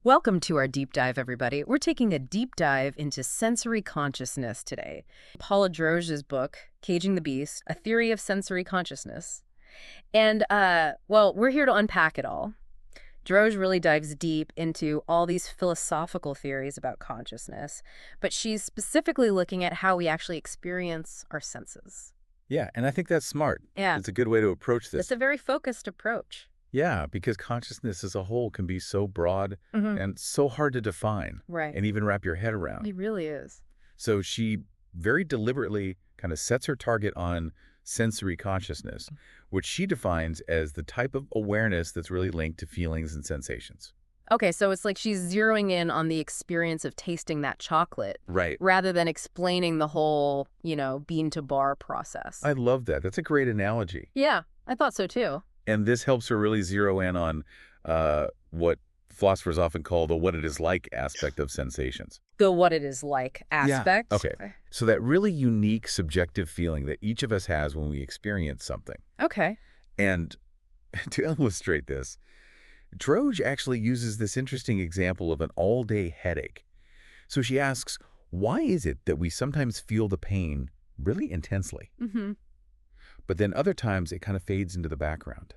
Welcome to our deep dive, everybody. We're taking a deep dive into sensory consciousness today. Paula Droege's book, Caging the Beast, A Theory of Sensory Consciousness. And, well, we're here to unpack it all. Droege really dives deep into all these philosophical theories about consciousness, but she's specifically looking at how we actually experience our senses. Yeah, and I think that's smart. Yeah, It's a good way to approach it's this. a very focused approach. Yeah, because consciousness as a whole can be so broad Hmm. and so hard to define Right. and even wrap your head around. It really is. So she very deliberately kind of sets her target on sensory consciousness, which she defines as the type of awareness that's really linked to feelings and sensations. Okay, so it's like she's zeroing in on the experience of tasting that chocolate Right. rather than explaining the whole, bean to bar process. I love that. That's a great analogy. Yeah, I thought so too. And this helps her really zero in on what philosophers often call the what it is like aspect of sensations. The what it is like aspect. Okay. So that really unique subjective feeling that each of us has when we experience something. Okay. And to illustrate this, Droege actually uses this interesting example of an all-day headache. So she asks, why is it that we sometimes feel the pain really intensely, Mm-hmm. but then other times it kind of fades into the background?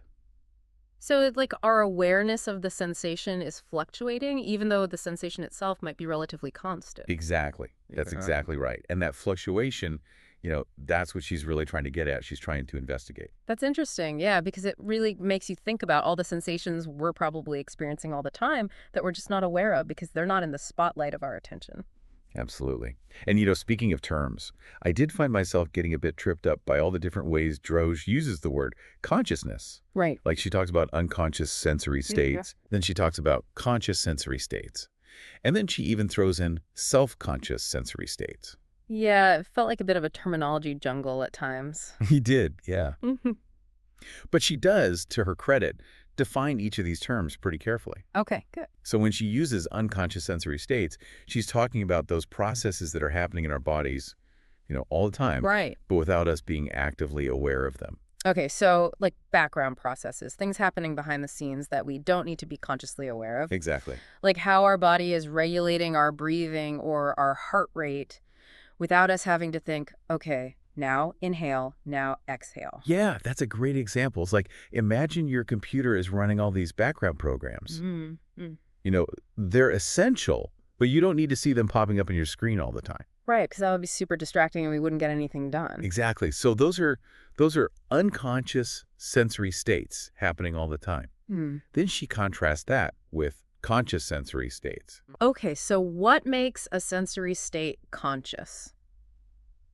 So like our awareness of the sensation is fluctuating, even though the sensation itself might be relatively constant. Exactly. That's exactly right. And that fluctuation, that's what she's really trying to get at. She's trying to investigate. That's interesting, yeah, because it really makes you think about all the sensations we're probably experiencing all the time that we're just not aware of because they're not in the spotlight of our attention. Absolutely. And, speaking of terms, I did find myself getting a bit tripped up by all the different ways Droege uses the word consciousness. Right. Like she talks about unconscious sensory states, then she talks about conscious sensory states. And then she even throws in self-conscious sensory states. Yeah, it felt like a bit of a terminology jungle at times. He did, yeah. Mhm. But she does, to her credit, define each of these terms pretty carefully. Okay, good. So when she uses unconscious sensory states, she's talking about those processes that are happening in our bodies, all the time, Right. but without us being actively aware of them. Okay, so like background processes, things happening behind the scenes that we don't need to be consciously aware of. Exactly. Like how our body is regulating our breathing or our heart rate without us having to think, okay, now inhale, now exhale. Yeah, that's a great example. It's like, imagine your computer is running all these background programs. Mm, mm. They're essential, but you don't need to see them popping up on your screen all the time. Right, because that would be super distracting and we wouldn't get anything done. Exactly. So those are unconscious sensory states happening all the time. Hmm. Then she contrasts that with conscious sensory states. Okay, so what makes a sensory state conscious?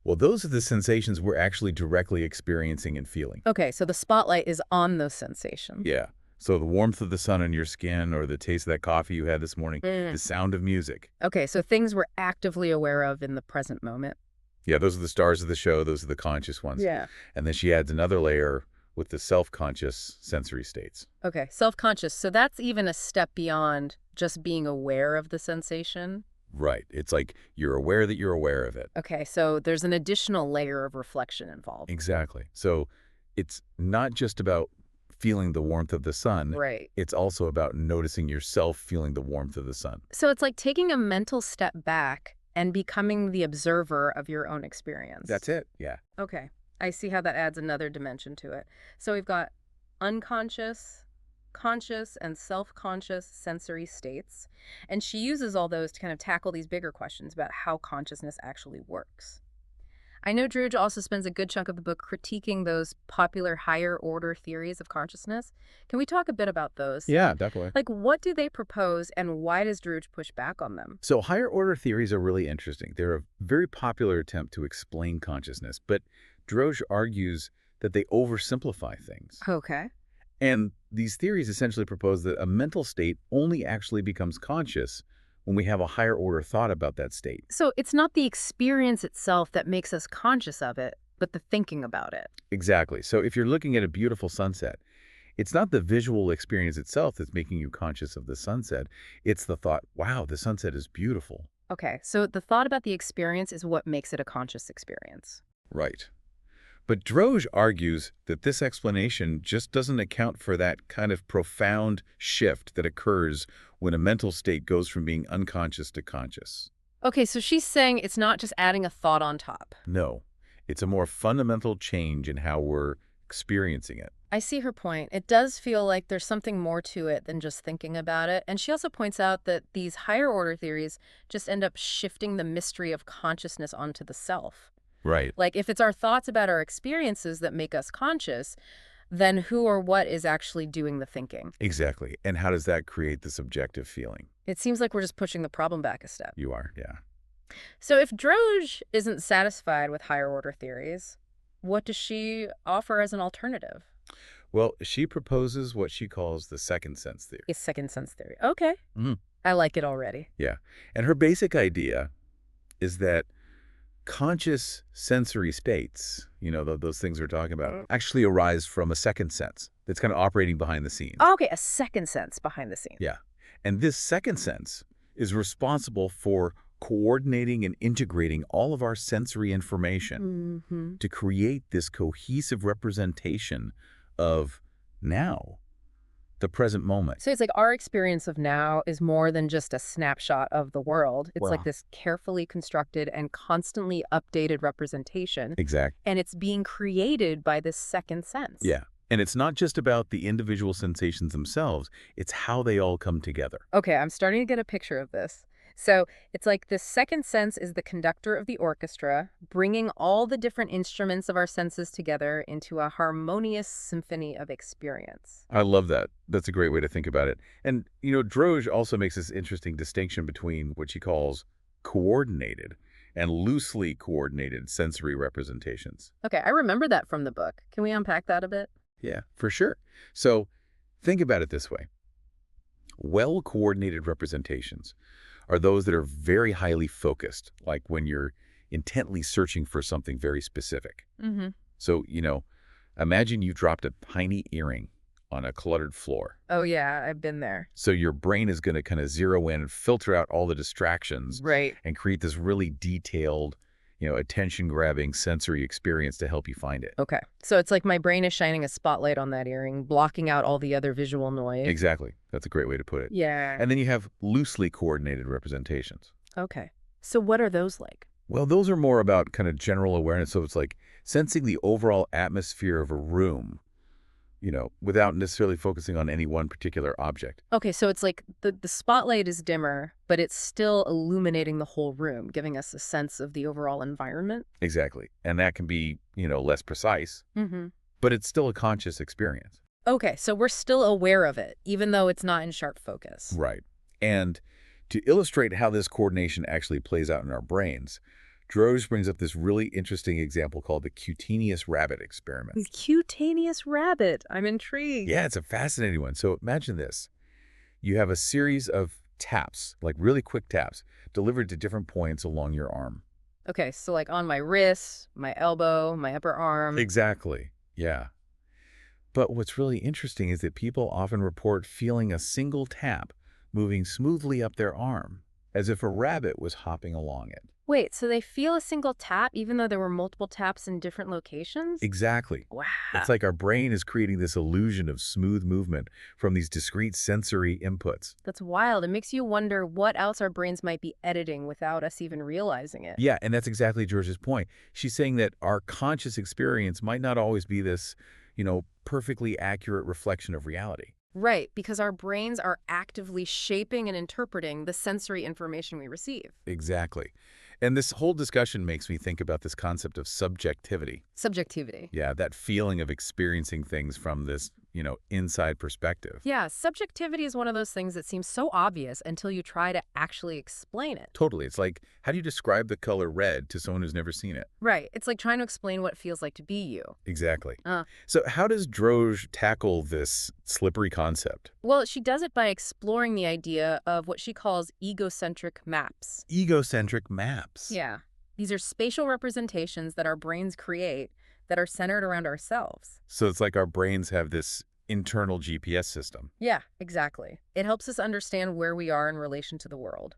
Well, those are the sensations we're actually directly experiencing and feeling. Okay, so the spotlight is on those sensations. Yeah. So the warmth of the sun on your skin or the taste of that coffee you had this morning, the sound of music. Okay, so things we're actively aware of in the present moment. Yeah, those are the stars of the show. Those are the conscious ones. Yeah. And then she adds another layer with the self-conscious sensory states. Okay, self-conscious. So that's even a step beyond just being aware of the sensation. Right. It's like you're aware that you're aware of it. Okay, so there's an additional layer of reflection involved. Exactly. So it's not just about feeling the warmth of the sun. Right. It's also about noticing yourself feeling the warmth of the sun. So it's like taking a mental step back and becoming the observer of your own experience. That's it. Yeah. Okay, I see how that adds another dimension to it. So we've got unconscious, conscious, and self-conscious sensory states. And she uses all those to kind of tackle these bigger questions about how consciousness actually works. I know Droege also spends a good chunk of the book critiquing those popular higher order theories of consciousness. Can we talk a bit about those? Yeah, definitely. Like, what do they propose and why does Droege push back on them? So higher order theories are really interesting. They're a very popular attempt to explain consciousness, but Droege argues that they oversimplify things. Okay. And these theories essentially propose that a mental state only actually becomes conscious when we have a higher order thought about that state. So it's not the experience itself that makes us conscious of it, but the thinking about it. Exactly. So if you're looking at a beautiful sunset, it's not the visual experience itself that's making you conscious of the sunset. It's the thought, wow, the sunset is beautiful. Okay, so the thought about the experience is what makes it a conscious experience. Right. But Droege argues that this explanation just doesn't account for that kind of profound shift that occurs when a mental state goes from being unconscious to conscious. Okay, so she's saying it's not just adding a thought on top. No, it's a more fundamental change in how we're experiencing it. I see her point. It does feel like there's something more to it than just thinking about it. And she also points out that these higher order theories just end up shifting the mystery of consciousness onto the self. Right. Like, if it's our thoughts about our experiences that make us conscious, then who or what is actually doing the thinking? Exactly. And how does that create the subjective feeling? It seems like we're just pushing the problem back a step. You are, yeah. So if Droege isn't satisfied with higher order theories, what does she offer as an alternative? Well, she proposes what she calls the second sense theory. A second sense theory. Okay. Mhm. I like it already. Yeah. And her basic idea is that conscious sensory states, those things we're talking about, actually arise from a second sense that's kind of operating behind the scenes. Okay, a second sense behind the scenes. Yeah. And this second sense is responsible for coordinating and integrating all of our sensory information to create this cohesive representation of now, the present moment. So it's like our experience of now is more than just a snapshot of the world. It's like Well, this carefully constructed and constantly updated representation. exact. And it's being created by this second sense. Yeah. And it's not just about the individual sensations themselves, it's how they all come together. Okay, I'm starting to get a picture of this. So it's like this second sense is the conductor of the orchestra, bringing all the different instruments of our senses together into a harmonious symphony of experience. I love that. That's a great way to think about it. And, Droege also makes this interesting distinction between what she calls coordinated and loosely coordinated sensory representations. Okay, I remember that from the book. Can we unpack that a bit? Yeah, for sure. So think about it this way. Well-coordinated representations are those that are very highly focused, like when you're intently searching for something very specific. Mm-hmm. So, imagine you dropped a tiny earring on a cluttered floor. Oh, yeah, I've been there. So your brain is going to kind of zero in and filter out all the distractions Right. and create this really detailed, attention-grabbing sensory experience to help you find it. Okay, so it's like my brain is shining a spotlight on that earring, blocking out all the other visual noise. Exactly. That's a great way to put it. Yeah. And then you have loosely coordinated representations. Okay. So what are those like? Well, those are more about kind of general awareness. So it's like sensing the overall atmosphere of a room, without necessarily focusing on any one particular object. Okay, so it's like the spotlight is dimmer, but it's still illuminating the whole room, giving us a sense of the overall environment. Exactly. And that can be, less precise, Mm-hmm. but it's still a conscious experience. Okay, so we're still aware of it, even though it's not in sharp focus. Right. And to illustrate how this coordination actually plays out in our brains, Droege brings up this really interesting example called the cutaneous rabbit experiment. The cutaneous rabbit. I'm intrigued. Yeah, it's a fascinating one. So imagine this. You have a series of taps, like really quick taps, delivered to different points along your arm. Okay, so like on my wrist, my elbow, my upper arm. Exactly. Yeah. But what's really interesting is that people often report feeling a single tap moving smoothly up their arm, as if a rabbit was hopping along it. Wait, so they feel a single tap even though there were multiple taps in different locations? Exactly. Wow. It's like our brain is creating this illusion of smooth movement from these discrete sensory inputs. That's wild. It makes you wonder what else our brains might be editing without us even realizing it. Yeah, and that's exactly George's point. She's saying that our conscious experience might not always be this, perfectly accurate reflection of reality. Right, because our brains are actively shaping and interpreting the sensory information we receive. Exactly. And this whole discussion makes me think about this concept of subjectivity. Subjectivity. Yeah, that feeling of experiencing things from this, inside perspective. Yeah, subjectivity is one of those things that seems so obvious until you try to actually explain it. Totally. It's like, how do you describe the color red to someone who's never seen it? Right. It's like trying to explain what it feels like to be you. Exactly. Uh. So how does Droege tackle this slippery concept? Well, she does it by exploring the idea of what she calls egocentric maps. Egocentric maps. Yeah. These are spatial representations that our brains create that are centered around ourselves. So it's like our brains have this internal GPS system. Yeah, exactly. It helps us understand where we are in relation to the world.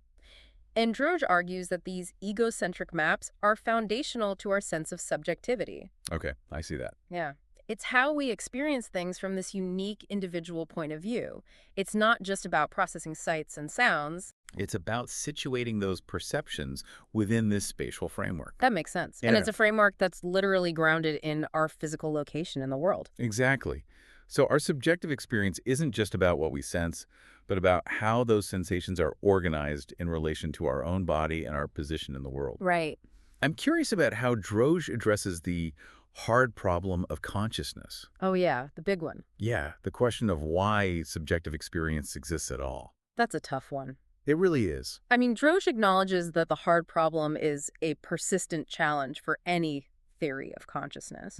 And Droege argues that these egocentric maps are foundational to our sense of subjectivity. Okay, I see that. Yeah. It's how we experience things from this unique individual point of view. It's not just about processing sights and sounds. It's about situating those perceptions within this spatial framework. That makes sense. And Yeah, it's a framework that's literally grounded in our physical location in the world. exactly. So our subjective experience isn't just about what we sense, but about how those sensations are organized in relation to our own body and our position in the world. Right. I'm curious about how Droege addresses the hard problem of consciousness. Oh, yeah, the big one. Yeah, the question of why subjective experience exists at all. That's a tough one. It really is. I mean, Droege acknowledges that the hard problem is a persistent challenge for any theory of consciousness.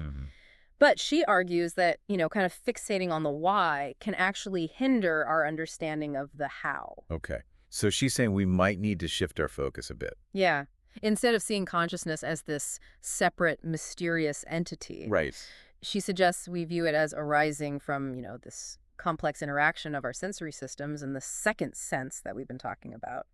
But she argues that, kind of fixating on the why can actually hinder our understanding of the how. Okay. So she's saying we might need to shift our focus a bit. Yeah. Instead of seeing consciousness as this separate, mysterious entity, Right. she suggests we view it as arising from, this complex interaction of our sensory systems and the second sense that we've been talking about.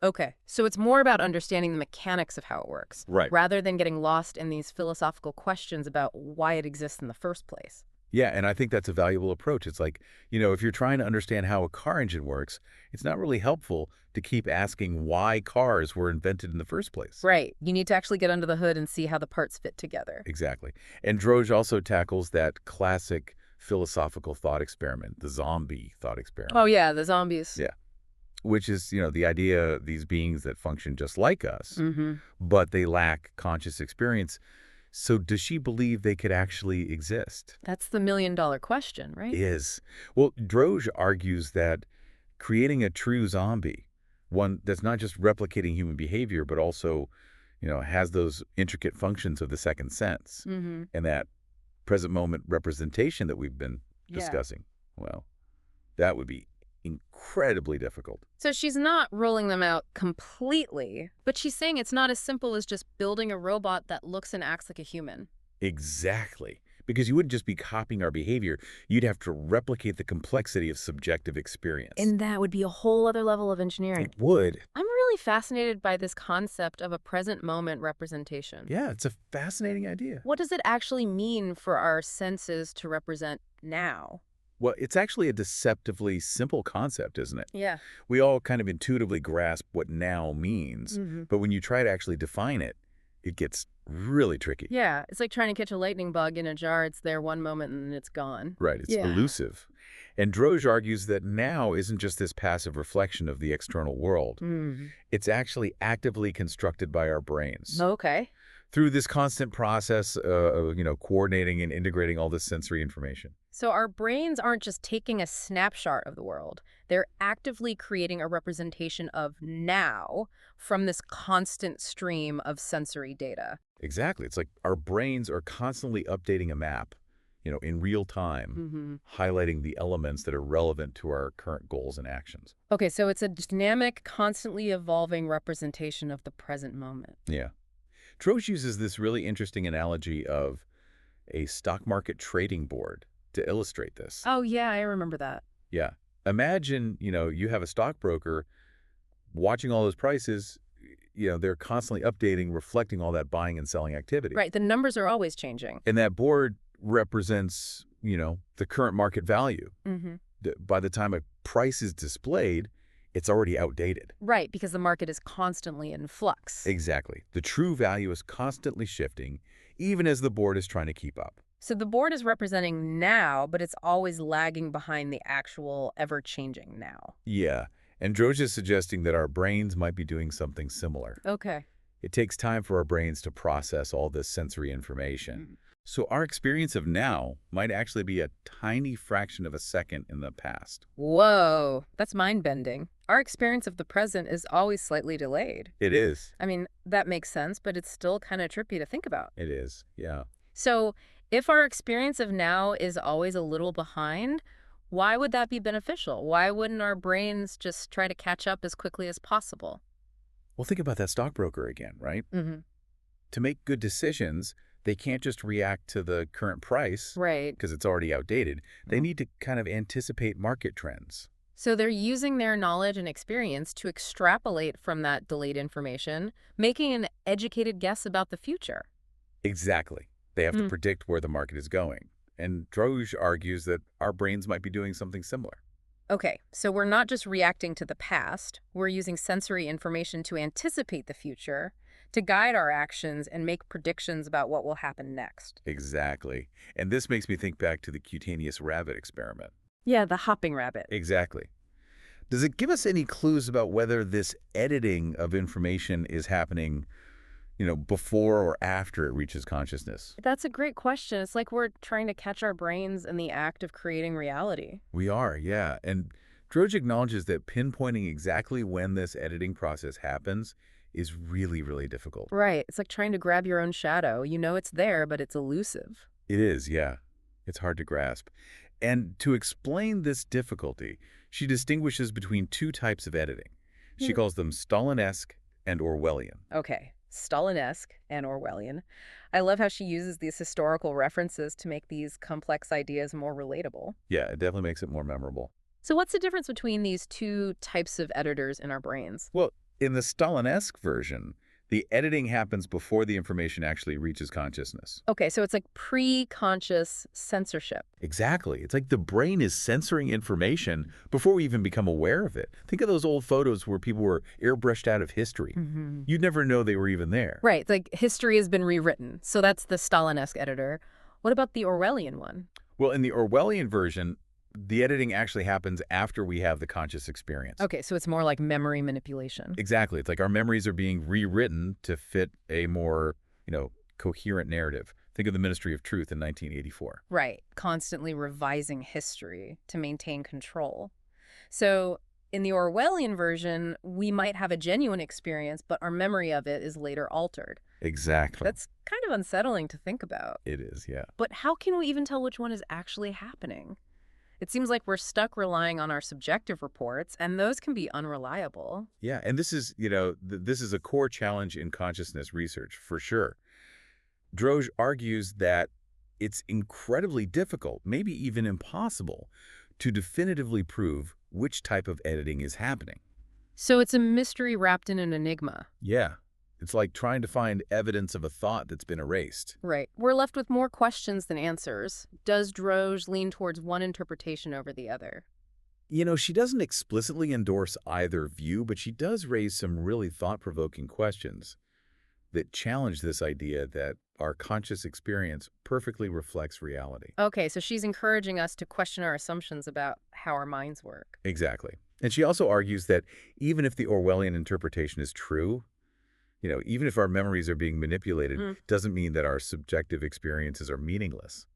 Okay, so it's more about understanding the mechanics of how it works, Right. rather than getting lost in these philosophical questions about why it exists in the first place. Yeah, and I think that's a valuable approach. It's like, if you're trying to understand how a car engine works, it's not really helpful to keep asking why cars were invented in the first place. Right. You need to actually get under the hood and see how the parts fit together. Exactly. And Droege also tackles that classic philosophical thought experiment, the zombie thought experiment. Oh, yeah, the zombies. Yeah. Which is, the idea of these beings that function just like us, Mm-hmm. but they lack conscious experience. So does she believe they could actually exist? That's the million-dollar question, right? Is. Well, Droege argues that creating a true zombie, one that's not just replicating human behavior, but also, has those intricate functions of the second sense Mm-hmm. and that present moment representation that we've been discussing. Well, that would be incredibly difficult. So she's not ruling them out completely, but she's saying it's not as simple as just building a robot that looks and acts like a human. Exactly. Because you wouldn't just be copying our behavior, you'd have to replicate the complexity of subjective experience. And that would be a whole other level of engineering. It would. I'm really fascinated by this concept of a present moment representation. Yeah, it's a fascinating idea. What does it actually mean for our senses to represent now? Well, it's actually a deceptively simple concept, isn't it? Yeah. We all kind of intuitively grasp what now means, Mm-hmm. but when you try to actually define it, it gets really tricky. Yeah, it's like trying to catch a lightning bug in a jar. It's there one moment and then it's gone. Right, it's Yeah. elusive. And Droege argues that now isn't just this passive reflection of the external world. Mm-hmm. It's actually actively constructed by our brains. Okay. Through this constant process of, coordinating and integrating all this sensory information. So our brains aren't just taking a snapshot of the world. They're actively creating a representation of now from this constant stream of sensory data. Exactly. It's like our brains are constantly updating a map, in real time, Mm-hmm. highlighting the elements that are relevant to our current goals and actions. Okay, so it's a dynamic, constantly evolving representation of the present moment. Yeah. Droege uses this really interesting analogy of a stock market trading board to illustrate this. Oh, yeah, I remember that. Yeah. Imagine, you have a stockbroker watching all those prices, they're constantly updating, reflecting all that buying and selling activity. Right, the numbers are always changing. And that board represents, the current market value. Mm-hmm. By the time a price is displayed, it's already outdated. Right, because the market is constantly in flux. Exactly. The true value is constantly shifting, even as the board is trying to keep up. So the board is representing now, but it's always lagging behind the actual ever-changing now. Yeah. And Droege is suggesting that our brains might be doing something similar. Okay. It takes time for our brains to process all this sensory information. So our experience of now might actually be a tiny fraction of a second in the past. Whoa, that's mind-bending. Our experience of the present is always slightly delayed. It is. I mean, that makes sense, but it's still kind of trippy to think about. It is. Yeah. So if our experience of now is always a little behind, why would that be beneficial? Why wouldn't our brains just try to catch up as quickly as possible? Well, think about that stockbroker again, right? Mm-hmm. To make good decisions, they can't just react to the current price Right. because it's already outdated. They need to kind of anticipate market trends. So they're using their knowledge and experience to extrapolate from that delayed information, making an educated guess about the future. Exactly. They have to Hmm. predict where the market is going. And Droege argues that our brains might be doing something similar. Okay, so we're not just reacting to the past, we're using sensory information to anticipate the future, to guide our actions and make predictions about what will happen next. Exactly. And this makes me think back to the cutaneous rabbit experiment. Yeah, the hopping rabbit. Exactly. Does it give us any clues about whether this editing of information is happening, before or after it reaches consciousness? That's a great question. It's like we're trying to catch our brains in the act of creating reality. We are, yeah. And Droege acknowledges that pinpointing exactly when this editing process happens is really, really difficult. Right. It's like trying to grab your own shadow. You know it's there, but it's elusive. It is, yeah. It's hard to grasp. And to explain this difficulty, she distinguishes between two types of editing. She Hmm. calls them Stalinesque and Orwellian. Okay. Stalinesque and Orwellian. I love how she uses these historical references to make these complex ideas more relatable. Yeah, it definitely makes it more memorable. So what's the difference between these two types of editors in our brains? Well, in the Stalinesque version, the editing happens before the information actually reaches consciousness. Okay, so it's like pre-conscious censorship. Exactly. It's like the brain is censoring information before we even become aware of it. Think of those old photos where people were airbrushed out of history. Hmm. You'd never know they were even there. Right, like history has been rewritten. So that's the Stalinesque editor. What about the Orwellian one? Well, in the Orwellian version, the editing actually happens after we have the conscious experience. Okay, so it's more like memory manipulation. Exactly. It's like our memories are being rewritten to fit a more, coherent narrative. Think of the Ministry of Truth in 1984. Right, constantly revising history to maintain control. So in the Orwellian version, we might have a genuine experience, but our memory of it is later altered. Exactly. That's kind of unsettling to think about. It is, yeah. But how can we even tell which one is actually happening? It seems like we're stuck relying on our subjective reports, and those can be unreliable. Yeah, and this is, this is a core challenge in consciousness research, for sure. Droege argues that it's incredibly difficult, maybe even impossible, to definitively prove which type of editing is happening. So it's a mystery wrapped in an enigma. Yeah, it's like trying to find evidence of a thought that's been erased. Right. We're left with more questions than answers. Does Droege lean towards one interpretation over the other? She doesn't explicitly endorse either view, but she does raise some really thought-provoking questions that challenge this idea that our conscious experience perfectly reflects reality. Okay, so she's encouraging us to question our assumptions about how our minds work. Exactly. And she also argues that even if the Orwellian interpretation is true, even if our memories are being manipulated, Mm. doesn't mean that our subjective experiences are meaningless.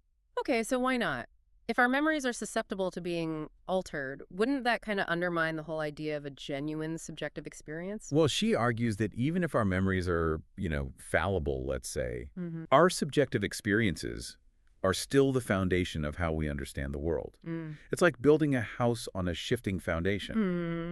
Okay, so why not? If our memories are susceptible to being altered, wouldn't that kind of undermine the whole idea of a genuine subjective experience? Well, she argues that even if our memories are, fallible, let's say, Mm-hmm. our subjective experiences are still the foundation of how we understand the world. Mm. It's like building a house on a shifting foundation.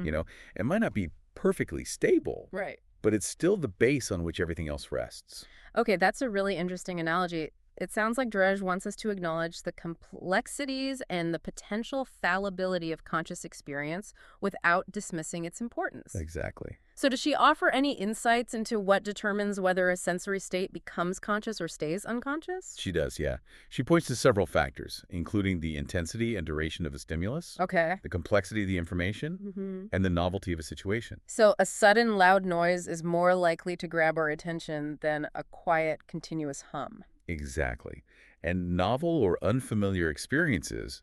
Mm. It might not be perfectly stable, Right. but it's still the base on which everything else rests. Okay, that's a really interesting analogy. It sounds like Droege wants us to acknowledge the complexities and the potential fallibility of conscious experience without dismissing its importance. Exactly. So does she offer any insights into what determines whether a sensory state becomes conscious or stays unconscious? She does, yeah. She points to several factors, including the intensity and duration of a stimulus, Okay. the complexity of the information, Mm-hmm. and the novelty of a situation. So a sudden loud noise is more likely to grab our attention than a quiet, continuous hum. Exactly. And novel or unfamiliar experiences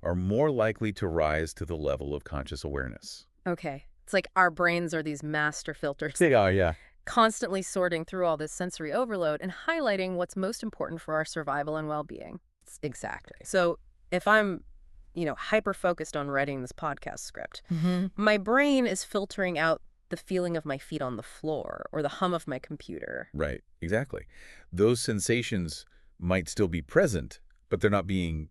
are more likely to rise to the level of conscious awareness. Okay. It's like our brains are these master filters, They are, yeah. constantly sorting through all this sensory overload and highlighting what's most important for our survival and well-being. Exactly. So if I'm, hyper-focused on writing this podcast script, my brain is filtering out the feeling of my feet on the floor or the hum of my computer. Right, exactly. Those sensations might still be present, but they're not being,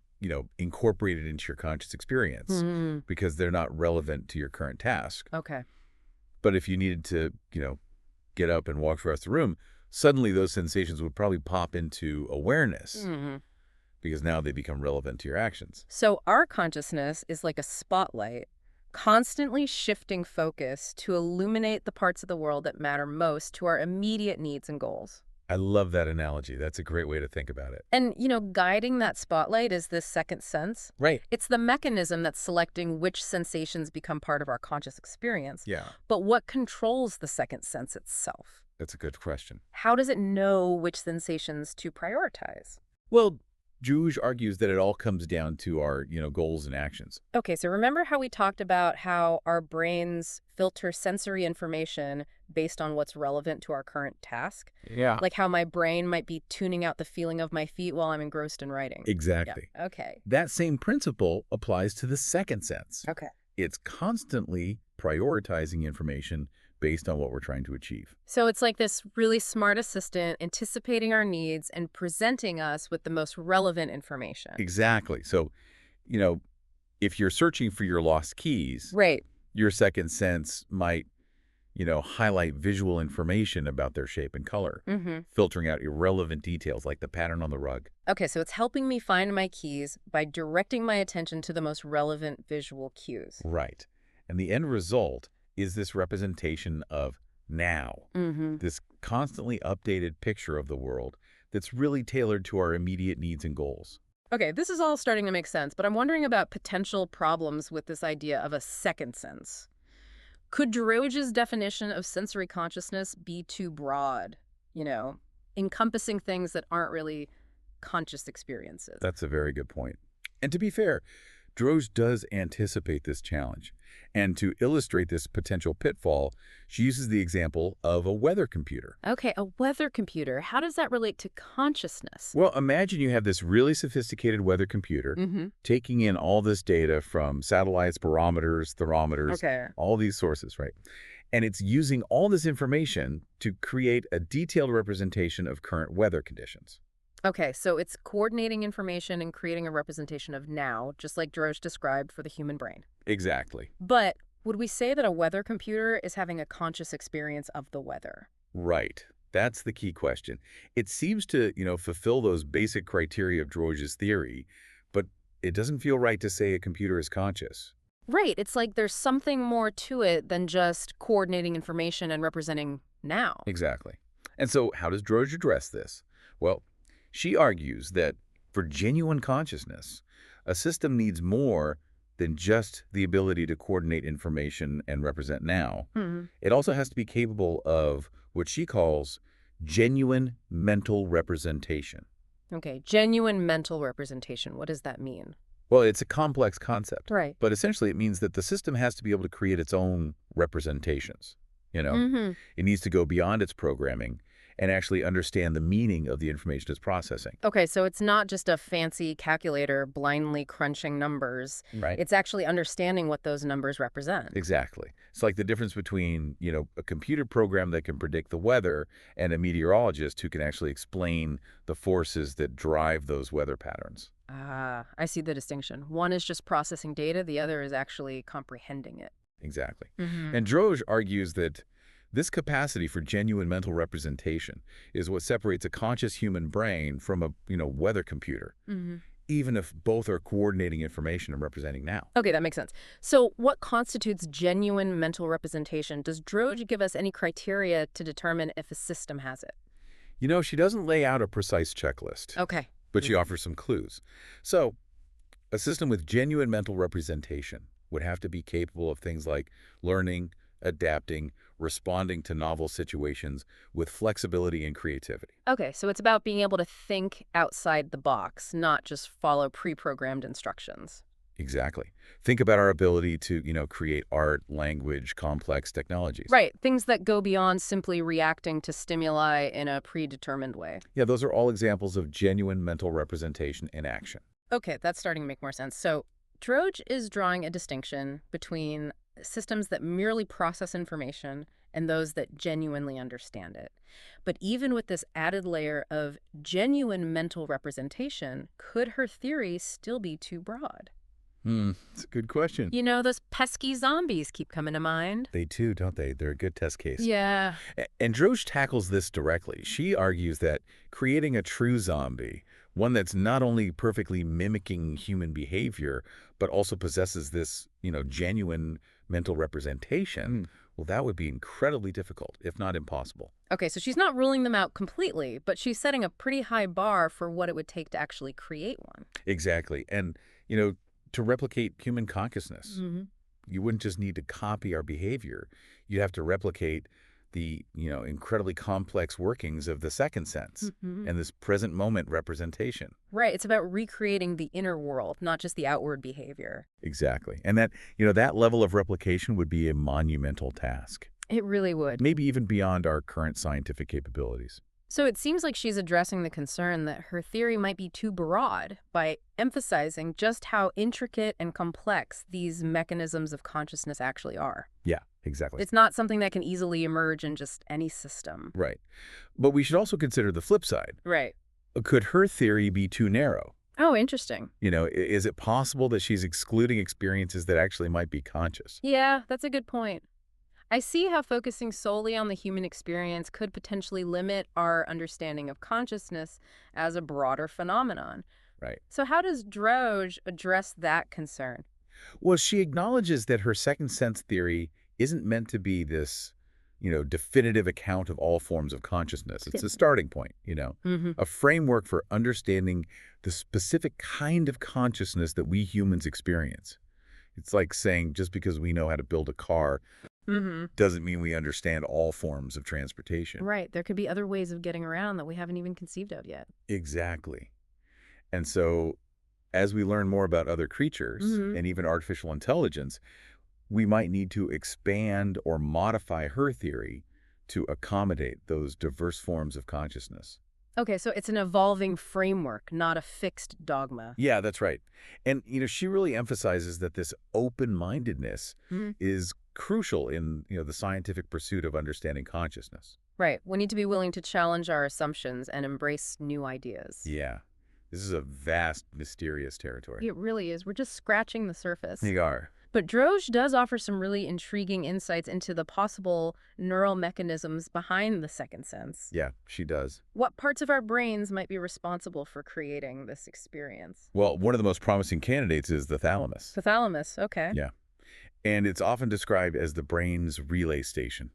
incorporated into your conscious experience Mm. because they're not relevant to your current task. Okay. But if you needed to, get up and walk across the room, suddenly those sensations would probably pop into awareness Mhm. because now they become relevant to your actions. So our consciousness is like a spotlight, Constantly shifting focus to illuminate the parts of the world that matter most to our immediate needs and goals. I love that analogy. That's a great way to think about it. And, guiding that spotlight is this second sense. Right. It's the mechanism that's selecting which sensations become part of our conscious experience. Yeah, But what controls the second sense itself? that's a good question. How does it know which sensations to prioritize? Well, Droege argues that it all comes down to our, goals and actions. Okay, so remember how we talked about how our brains filter sensory information based on what's relevant to our current task? Yeah. Like how my brain might be tuning out the feeling of my feet while I'm engrossed in writing. Exactly. Yeah. Okay. That same principle applies to the second sense. Okay. It's constantly prioritizing information based on what we're trying to achieve. So it's like this really smart assistant anticipating our needs and presenting us with the most relevant information. Exactly. So, you know, if you're searching for your lost keys, Right. your second sense might, highlight visual information about their shape and color, filtering out irrelevant details like the pattern on the rug. Okay, so it's helping me find my keys by directing my attention to the most relevant visual cues. Right. And the end result is this representation of now, this constantly updated picture of the world that's really tailored to our immediate needs and goals. Okay, this is all starting to make sense, but I'm wondering about potential problems with this idea of a second sense. Could Droge's definition of sensory consciousness be too broad, encompassing things that aren't really conscious experiences? That's a very good point. And to be fair, Droege does anticipate this challenge. And to illustrate this potential pitfall, she uses the example of a weather computer. Okay, a weather computer. How does that relate to consciousness? Well, imagine you have this really sophisticated weather computer taking in all this data from satellites, barometers, thermometers, Okay. all these sources, right? And it's using all this information to create a detailed representation of current weather conditions. Okay, so it's coordinating information and creating a representation of now, just like Droege described for the human brain. Exactly. But would we say that a weather computer is having a conscious experience of the weather? Right. That's the key question. It seems to, fulfill those basic criteria of Droge's theory, but it doesn't feel right to say a computer is conscious. Right, it's like there's something more to it than just coordinating information and representing now. Exactly. And so how does Droege address this? Well, she argues that for genuine consciousness, a system needs more than just the ability to coordinate information and represent now. It also has to be capable of what she calls genuine mental representation. Okay, genuine mental representation. What does that mean? Well, it's a complex concept, Right. but essentially it means that the system has to be able to create its own representations. It needs to go beyond its programming and actually understand the meaning of the information it's processing. Okay, so it's not just a fancy calculator blindly crunching numbers. Right. It's actually understanding what those numbers represent. Exactly. It's like the difference between, a computer program that can predict the weather and a meteorologist who can actually explain the forces that drive those weather patterns. Ah, I see the distinction. One is just processing data, the other is actually comprehending it. Exactly. And Droege argues that this capacity for genuine mental representation is what separates a conscious human brain from a, weather computer, even if both are coordinating information and representing now. Okay, that makes sense. So what constitutes genuine mental representation? Does Droege give us any criteria to determine if a system has it? She doesn't lay out a precise checklist, Okay. but she offers some clues. So a system with genuine mental representation would have to be capable of things like learning, adapting, responding to novel situations with flexibility and creativity. Okay, so it's about being able to think outside the box, not just follow pre-programmed instructions. Exactly. Think about our ability to, create art, language, complex technologies. Right, things that go beyond simply reacting to stimuli in a predetermined way. Yeah, those are all examples of genuine mental representation in action. Okay, that's starting to make more sense. So Droege is drawing a distinction between systems that merely process information and those that genuinely understand it. But even with this added layer of genuine mental representation, could her theory still be too broad? It's a good question. Those pesky zombies keep coming to mind. They do, don't they? They're a good test case. Yeah. And Droege tackles this directly. She argues that creating a true zombie One that's not only perfectly mimicking human behavior, but also possesses this, genuine mental representation. Well, that would be incredibly difficult, if not impossible. Okay, so she's not ruling them out completely, but she's setting a pretty high bar for what it would take to actually create one. Exactly. And, to replicate human consciousness, Hmm. you wouldn't just need to copy our behavior. You'd have to replicate the, incredibly complex workings of the second sense Hmm. and this present moment representation. Right, it's about recreating the inner world, not just the outward behavior. Exactly. And that level of replication would be a monumental task, It really would. maybe even beyond our current scientific capabilities. So it seems like she's addressing the concern that her theory might be too broad by emphasizing just how intricate and complex these mechanisms of consciousness actually are. Yeah, exactly. It's not something that can easily emerge in just any system. Right. But we should also consider the flip side. Right. Could her theory be too narrow? Oh, interesting. Is it possible that she's excluding experiences that actually might be conscious? Yeah, that's a good point. I see how focusing solely on the human experience could potentially limit our understanding of consciousness as a broader phenomenon. Right. So how does Droege address that concern? Well, she acknowledges that her second sense theory isn't meant to be this, definitive account of all forms of consciousness. It's a starting point, Mm-hmm. a framework for understanding the specific kind of consciousness that we humans experience. It's like saying just because we know how to build a car Mm-hmm. doesn't mean we understand all forms of transportation. Right. There could be other ways of getting around that we haven't even conceived of yet. Exactly. And so as we learn more about other creatures Mm-hmm. and even artificial intelligence, we might need to expand or modify her theory to accommodate those diverse forms of consciousness. Okay, so it's an evolving framework, not a fixed dogma. Yeah, that's right. And, she really emphasizes that this open-mindedness Hmm. is crucial in, the scientific pursuit of understanding consciousness. Right. We need to be willing to challenge our assumptions and embrace new ideas. Yeah. This is a vast, mysterious territory. It really is. We're just scratching the surface. They are. But Droege does offer some really intriguing insights into the possible neural mechanisms behind the second sense. Yeah, she does. What parts of our brains might be responsible for creating this experience? Well, one of the most promising candidates is the thalamus. The thalamus, okay. Yeah. And it's often described as the brain's relay station.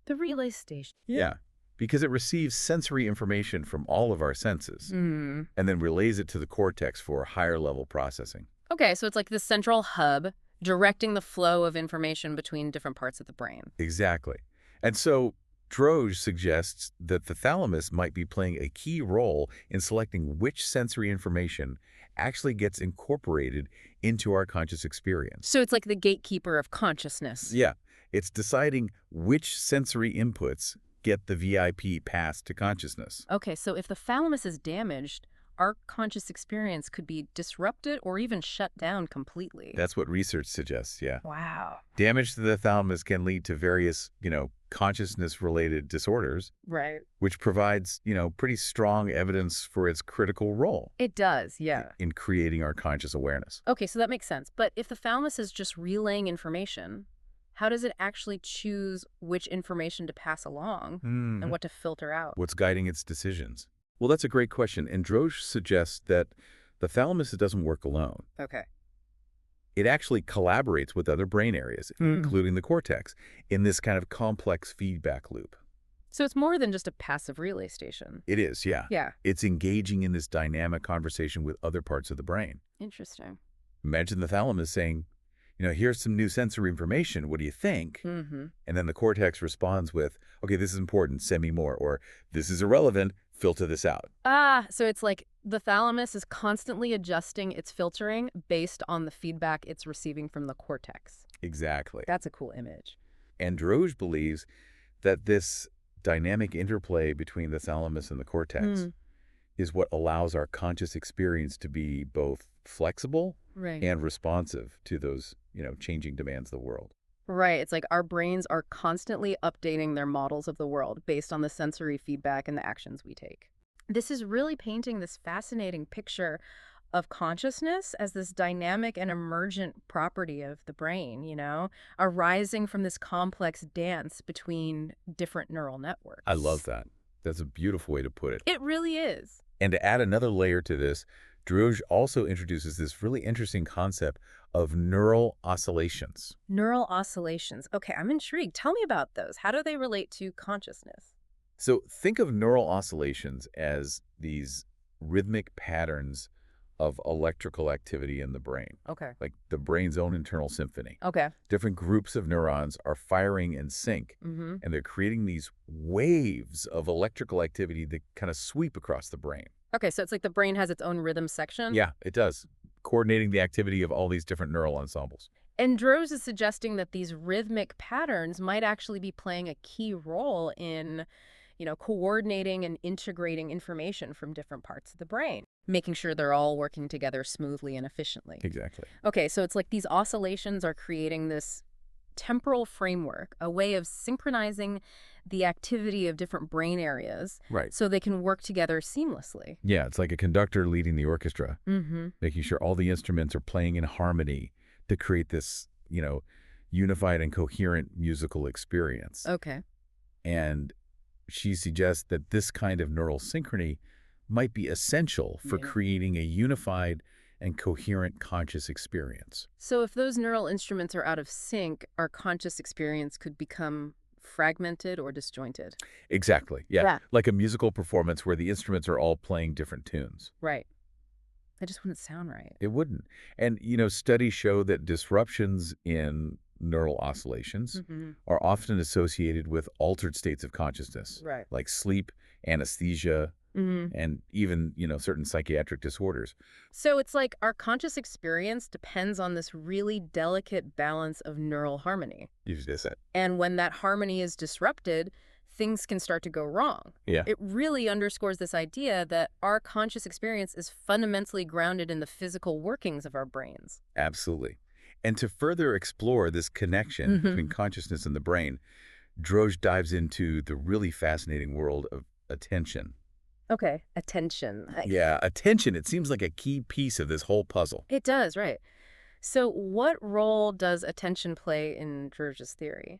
The relay station. Yeah. Because it receives sensory information from all of our senses Hmm. and then relays it to the cortex for higher level processing. Okay, so it's like the central hub directing the flow of information between different parts of the brain. Exactly. And so Droege suggests that the thalamus might be playing a key role in selecting which sensory information actually gets incorporated into our conscious experience. So it's like the gatekeeper of consciousness. Yeah, it's deciding which sensory inputs get the VIP pass to consciousness. Okay, so if the thalamus is damaged, our conscious experience could be disrupted or even shut down completely. That's what research suggests, yeah. Wow. Damage to the thalamus can lead to various, consciousness-related disorders, Right. which provides, pretty strong evidence for its critical role It does, yeah. in creating our conscious awareness. Okay, so that makes sense. But if the thalamus is just relaying information, how does it actually choose which information to pass along and what to filter out? What's guiding its decisions? Well, that's a great question, and Droege suggests that the thalamus doesn't work alone. Okay. It actually collaborates with other brain areas, including the cortex, in this kind of complex feedback loop. So it's more than just a passive relay station. It is, yeah. Yeah. It's engaging in this dynamic conversation with other parts of the brain. Interesting. Imagine the thalamus saying, here's some new sensory information. What do you think? Mm-hmm. And then the cortex responds with, okay, this is important, send me more. Or this is irrelevant, filter this out. So it's like the thalamus is constantly adjusting its filtering based on the feedback it's receiving from the cortex. Exactly. That's a cool image. And Droege believes that this dynamic interplay between the thalamus and the cortex is what allows our conscious experience to be both flexible Right. and responsive to those, changing demands of the world. Right. It's like our brains are constantly updating their models of the world based on the sensory feedback and the actions we take. This is really painting this fascinating picture of consciousness as this dynamic and emergent property of the brain, arising from this complex dance between different neural networks. I love that. That's a beautiful way to put it. It really is. And to add another layer to this, Droege also introduces this really interesting concept of neural oscillations. Neural oscillations. Okay, I'm intrigued. Tell me about those. How do they relate to consciousness? So think of neural oscillations as these rhythmic patterns of electrical activity in the brain, Okay. like the brain's own internal symphony. Okay. Different groups of neurons are firing in sync, Mm-hmm. and they're creating these waves of electrical activity that kind of sweep across the brain. Okay, so it's like the brain has its own rhythm section. Yeah, it does. Coordinating the activity of all these different neural ensembles. And Droege is suggesting that these rhythmic patterns might actually be playing a key role in, coordinating and integrating information from different parts of the brain, making sure they're all working together smoothly and efficiently. Exactly. Okay, so it's like these oscillations are creating this temporal framework, a way of synchronizing the activity of different brain areas Right. so they can work together seamlessly. Yeah, it's like a conductor leading the orchestra, Mm-hmm. making sure all the instruments are playing in harmony to create this, unified and coherent musical experience. Okay. And she suggests that this kind of neural synchrony might be essential for Yeah. creating a unified and coherent conscious experience. So if those neural instruments are out of sync, our conscious experience could become fragmented or disjointed. Exactly. Yeah. Yeah. Like a musical performance where the instruments are all playing different tunes. Right. That just wouldn't sound right. It wouldn't. And, studies show that disruptions in neural oscillations Mm-hmm. are often associated with altered states of consciousness, Right. like sleep, anesthesia, Mm-hmm. and even, certain psychiatric disorders. So it's like our conscious experience depends on this really delicate balance of neural harmony. You just said. And when that harmony is disrupted, things can start to go wrong. Yeah. It really underscores this idea that our conscious experience is fundamentally grounded in the physical workings of our brains. Absolutely. And to further explore this connection between consciousness and the brain, Droege dives into the really fascinating world of attention. Okay, attention. Yeah, attention, it seems like a key piece of this whole puzzle. It does, right. So what role does attention play in Droge's theory?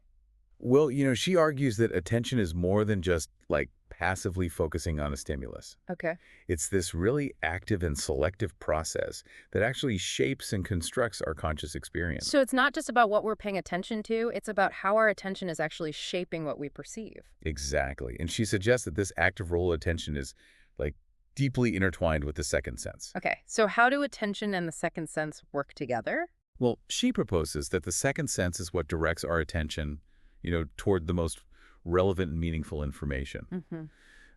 Well, she argues that attention is more than just like passively focusing on a stimulus. Okay. It's this really active and selective process that actually shapes and constructs our conscious experience. So it's not just about what we're paying attention to, it's about how our attention is actually shaping what we perceive. Exactly. And she suggests that this active role of attention is like deeply intertwined with the second sense. Okay, so how do attention and the second sense work together? Well, she proposes that the second sense is what directs our attention, toward the most relevant and meaningful information. Mm-hmm.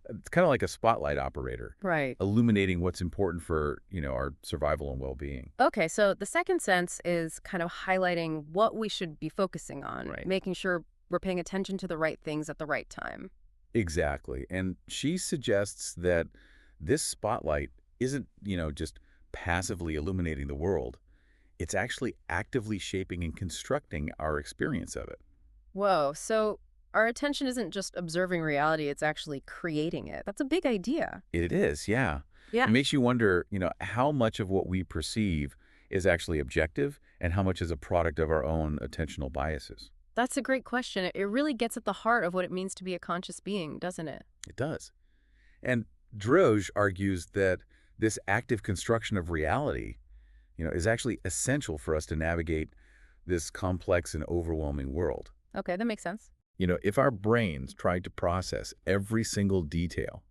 It's kind of like a spotlight operator, Right. illuminating what's important for, our survival and well-being. Okay, so the second sense is kind of highlighting what we should be focusing on, Right. making sure we're paying attention to the right things at the right time. Exactly. And she suggests that this spotlight isn't, just passively illuminating the world. It's actually actively shaping and constructing our experience of it. Whoa, so our attention isn't just observing reality, it's actually creating it. That's a big idea. It is, yeah. Yeah. It makes you wonder, how much of what we perceive is actually objective and how much is a product of our own attentional biases. That's a great question. It really gets at the heart of what it means to be a conscious being, doesn't it? It does. And Droege argues that this active construction of reality, is actually essential for us to navigate this complex and overwhelming world. Okay, that makes sense. If our brains tried to process every single detail,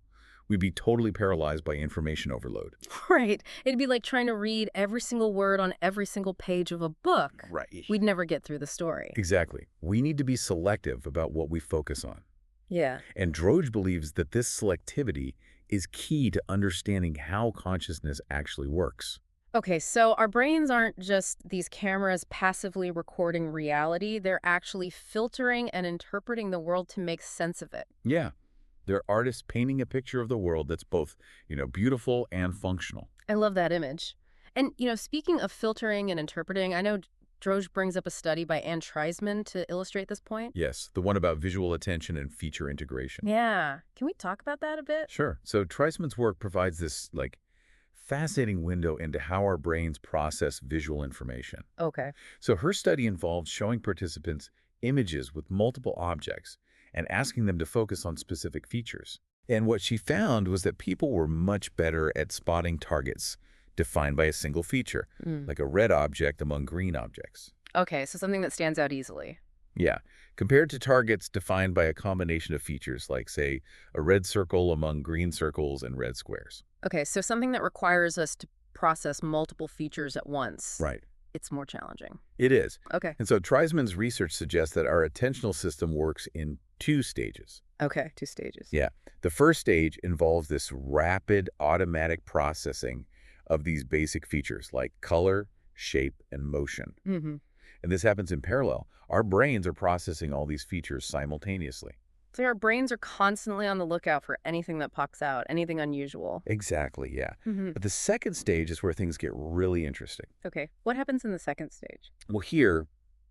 we'd be totally paralyzed by information overload. Right. It'd be like trying to read every single word on every single page of a book. Right. We'd never get through the story. Exactly. We need to be selective about what we focus on. Yeah. And Droege believes that this selectivity is key to understanding how consciousness actually works. Okay, so our brains aren't just these cameras passively recording reality. They're actually filtering and interpreting the world to make sense of it. Yeah. They're artists painting a picture of the world that's both, beautiful and functional. I love that image. And, speaking of filtering and interpreting, I know Droege brings up a study by Anne Treisman to illustrate this point. Yes, the one about visual attention and feature integration. Yeah. Can we talk about that a bit? Sure. So Treisman's work provides this, fascinating window into how our brains process visual information. Okay. So her study involved showing participants images with multiple objects and asking them to focus on specific features. And what she found was that people were much better at spotting targets defined by a single feature, Mm. like a red object among green objects. Okay, so something that stands out easily. Yeah, compared to targets defined by a combination of features, like, say, a red circle among green circles and red squares. Okay, so something that requires us to process multiple features at once. Right. It's more challenging. It is. Okay. And so Treisman's research suggests that our attentional system works in two stages. Okay, 2 stages. Yeah. The first stage involves this rapid automatic processing of these basic features like color, shape, and motion. Mm-hmm. And this happens in parallel. Our brains are processing all these features simultaneously. So our brains are constantly on the lookout for anything that pops out, anything unusual. Exactly, yeah. Mm-hmm. But the second stage is where things get really interesting. Okay, what happens in the second stage? Well, here,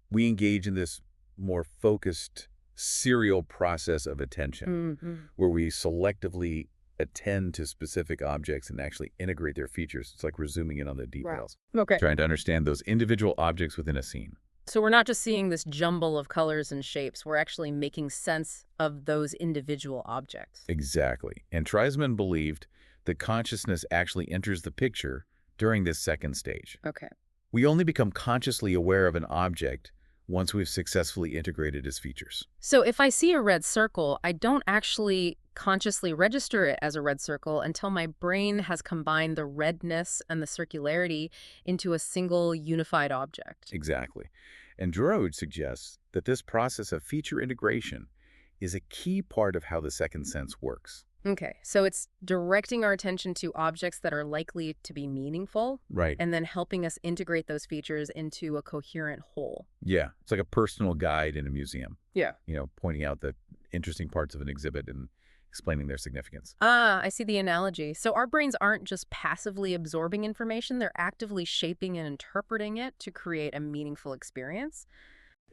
we engage in this more focused serial process of attention, Mm-hmm. where we selectively attend to specific objects and actually integrate their features. It's like we're zooming in on the details, Okay. trying to understand those individual objects within a scene. So we're not just seeing this jumble of colors and shapes, we're actually making sense of those individual objects. Exactly. And Treisman believed that consciousness actually enters the picture during this second stage. Okay. We only become consciously aware of an object once we've successfully integrated its features. So if I see a red circle, I don't actually consciously register it as a red circle until my brain has combined the redness and the circularity into a single unified object. Exactly. And Droege suggests that this process of feature integration is a key part of how the second sense works. Okay, so it's directing our attention to objects that are likely to be meaningful Right. and then helping us integrate those features into a coherent whole. Yeah. It's like a personal guide in a museum, Yeah. pointing out the interesting parts of an exhibit and explaining their significance. Ah, I see the analogy. So our brains aren't just passively absorbing information, they're actively shaping and interpreting it to create a meaningful experience.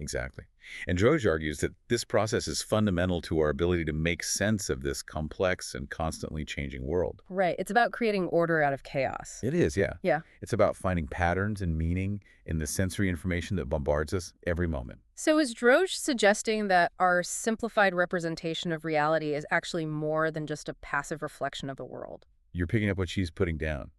Exactly. And Droege argues that this process is fundamental to our ability to make sense of this complex and constantly changing world. Right. It's about creating order out of chaos. It is, yeah. Yeah. It's about finding patterns and meaning in the sensory information that bombards us every moment. So is Droege suggesting that our simplified representation of reality is actually more than just a passive reflection of the world? You're picking up what she's putting down.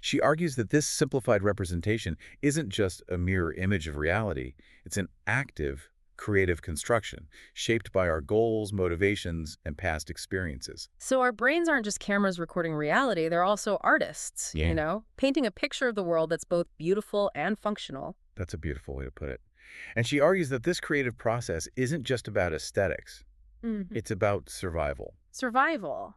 She argues that this simplified representation isn't just a mirror image of reality. It's an active, creative construction shaped by our goals, motivations, and past experiences. So our brains aren't just cameras recording reality, they're also artists, Yeah. painting a picture of the world that's both beautiful and functional. That's a beautiful way to put it. And she argues that this creative process isn't just about aesthetics. Mhm. It's about survival. Survival.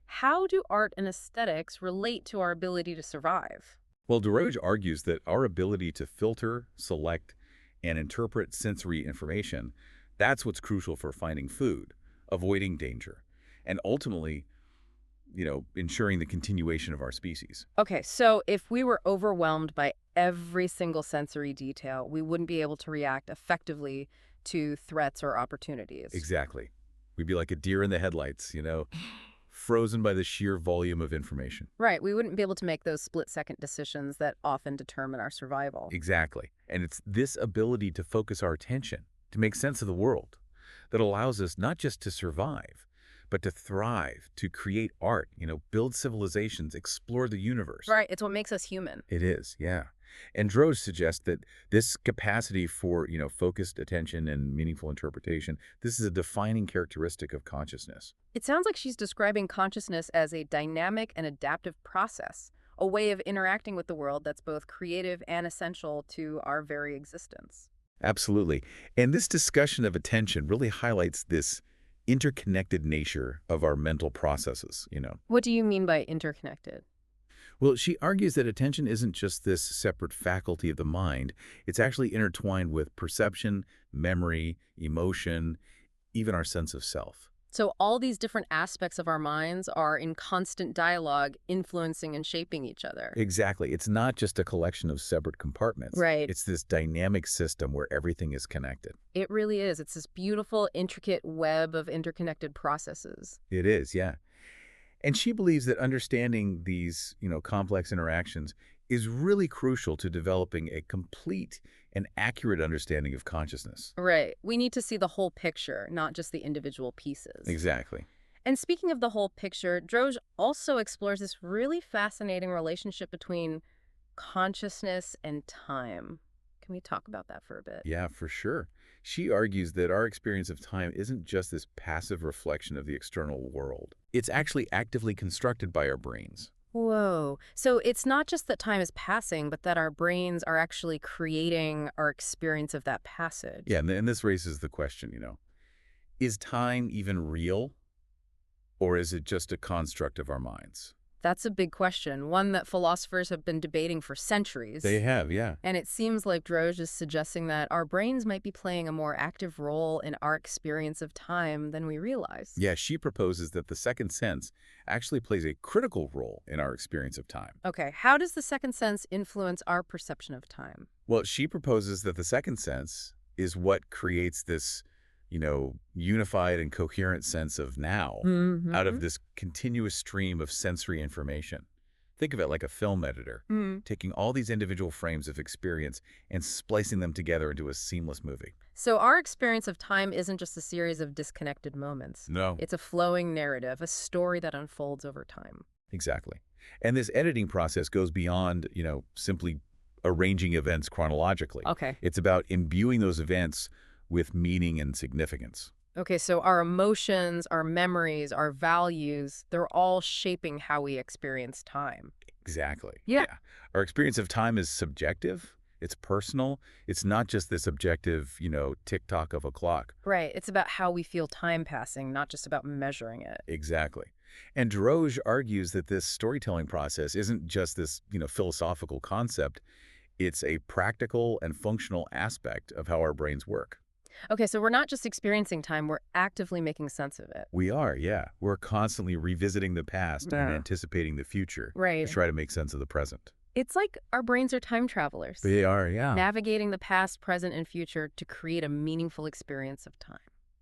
How do art and aesthetics relate to our ability to survive? Well, Droege argues that our ability to filter, select, and interpret sensory information, that's what's crucial for finding food, avoiding danger, and ultimately, ensuring the continuation of our species. Okay, so if we were overwhelmed by every single sensory detail, we wouldn't be able to react effectively to threats or opportunities. Exactly. We'd be like a deer in the headlights, frozen by the sheer volume of information. Right, we wouldn't be able to make those split-second decisions that often determine our survival. Exactly. And it's this ability to focus our attention, to make sense of the world, that allows us not just to survive, but to thrive, to create art, build civilizations, explore the universe. Right, it's what makes us human. It is, yeah. And Droege suggests that this capacity for, focused attention and meaningful interpretation, this is a defining characteristic of consciousness. It sounds like she's describing consciousness as a dynamic and adaptive process, a way of interacting with the world that's both creative and essential to our very existence. Absolutely. And this discussion of attention really highlights this interconnected nature of our mental processes. What do you mean by interconnected? Well, she argues that attention isn't just this separate faculty of the mind. It's actually intertwined with perception, memory, emotion, even our sense of self. So all these different aspects of our minds are in constant dialogue, influencing and shaping each other. Exactly. It's not just a collection of separate compartments. Right. It's this dynamic system where everything is connected. It really is. It's this beautiful, intricate web of interconnected processes. It is, yeah. And she believes that understanding these, complex interactions is really crucial to developing a complete and accurate understanding of consciousness. Right. We need to see the whole picture, not just the individual pieces. Exactly. And speaking of the whole picture, Droege also explores this really fascinating relationship between consciousness and time. Can we talk about that for a bit? Yeah, for sure. She argues that our experience of time isn't just this passive reflection of the external world. It's actually actively constructed by our brains. Whoa. So it's not just that time is passing, but that our brains are actually creating our experience of that Yeah, passage. and this raises the question, is time even real, or is it just a construct of our minds? That's a big question, one that philosophers have been debating for They centuries. have, yeah. And it seems like Droege is suggesting that our brains might be playing a more active role in our experience of time than we realize. Yeah, she proposes that the second sense actually plays a critical role in our experience of time. Okay, how does the second sense influence our perception of time? Well, she proposes that the second sense is what creates this, unified and coherent sense of now out of Mm-hmm. this continuous stream of sensory information. Think of it like a film editor, Mm. taking all these individual frames of experience and splicing them together into a seamless movie. So our experience of time isn't just a series of disconnected moments. No, It's a flowing narrative, a story that unfolds over time. exactly. And this editing process goes beyond, simply arranging events chronologically. Okay. It's about imbuing those events with meaning and significance. Okay, so our emotions, our memories, our values, they're all shaping how we experience time. Exactly. Yeah. Yeah. Our experience of time is subjective. It's personal. It's not just this objective, tick-tock of a clock. Right. It's about how we feel time passing, not just about measuring it. Exactly. And Droege argues that this storytelling process isn't just this, philosophical concept. It's a practical and functional aspect of how our brains work. Okay, so we're not just experiencing time, we're actively making sense of it. We are, yeah. We're constantly revisiting the past and Yeah. anticipating the future to Right. try to make sense of the present. It's like our brains are time travelers, They are, yeah. navigating the past, present, and future to create a meaningful experience of time.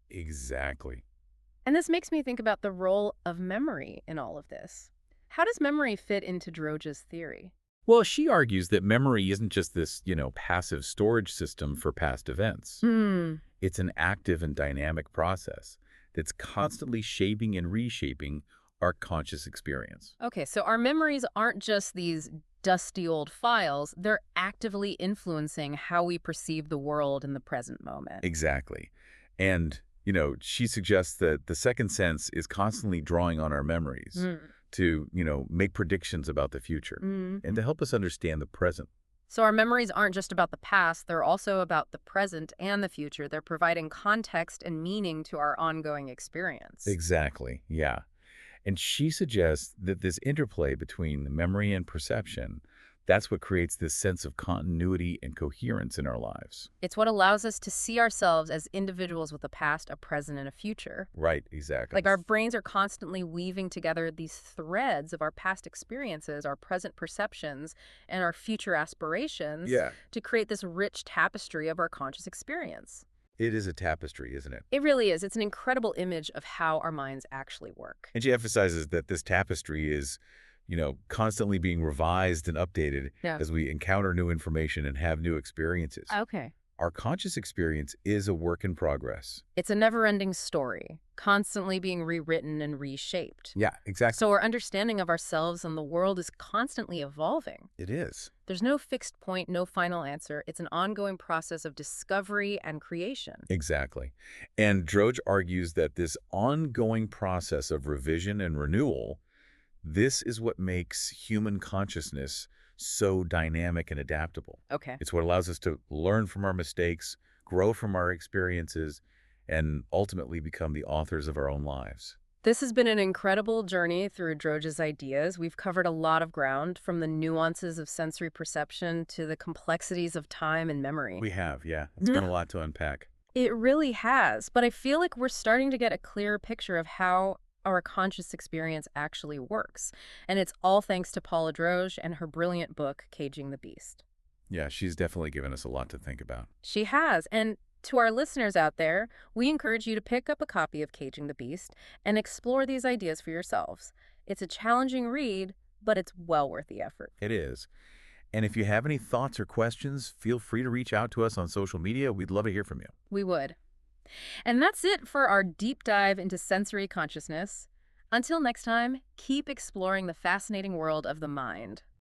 Exactly. And this makes me think about the role of memory in all of this. How does memory fit into Droge's theory? Well, she argues that memory isn't just this, passive storage system for past events. Hmm. It's an active and dynamic process that's constantly shaping and reshaping our conscious experience. Okay, so our memories aren't just these dusty old files, they're actively influencing how we perceive the world in the present moment. Exactly. And, she suggests that the second sense is constantly drawing on our memories Mm. to, make predictions about the future Mm. and to help us understand the present. So our memories aren't just about the past, they're also about the present and the future. They're providing context and meaning to our ongoing experience. Exactly. Yeah. And she suggests that this interplay between memory and perception, that's what creates this sense of continuity and coherence in our lives. It's what allows us to see ourselves as individuals with a past, a present, and a future. Right, exactly. Like our brains are constantly weaving together these threads of our past experiences, our present perceptions, and our future aspirations Yeah. to create this rich tapestry of our conscious experience. It is a tapestry, isn't it? It really is. It's an incredible image of how our minds actually work. And she emphasizes that this tapestry is, constantly being revised and updated Yeah. as we encounter new information and have new experiences. Okay. Our conscious experience is a work in progress. It's a never-ending story, constantly being rewritten and reshaped. Yeah, exactly. So our understanding of ourselves and the world is constantly evolving. It is. There's no fixed point, no final answer. It's an ongoing process of discovery and creation. Exactly. And Droege argues that this ongoing process of revision and renewal, this is what makes human consciousness so dynamic and adaptable. Okay. It's what allows us to learn from our mistakes, grow from our experiences, and ultimately become the authors of our own lives. This has been an incredible journey through Droge's ideas. We've covered a lot of ground, from the nuances of sensory perception to the complexities of time and memory. We have, yeah. It's been a lot to unpack. It really has, but I feel like we're starting to get a clearer picture of how our conscious experience actually works. And it's all thanks to Paula Droege and her brilliant book, Caging the Beast. Yeah, she's definitely given us a lot to think about. She has. And to our listeners out there, we encourage you to pick up a copy of Caging the Beast and explore these ideas for yourselves. It's a challenging read, but it's well worth the effort. It is. And if you have any thoughts or questions, feel free to reach out to us on social media. We'd love to hear from you. We would. And that's it for our deep dive into sensory consciousness. Until next time, keep exploring the fascinating world of the mind.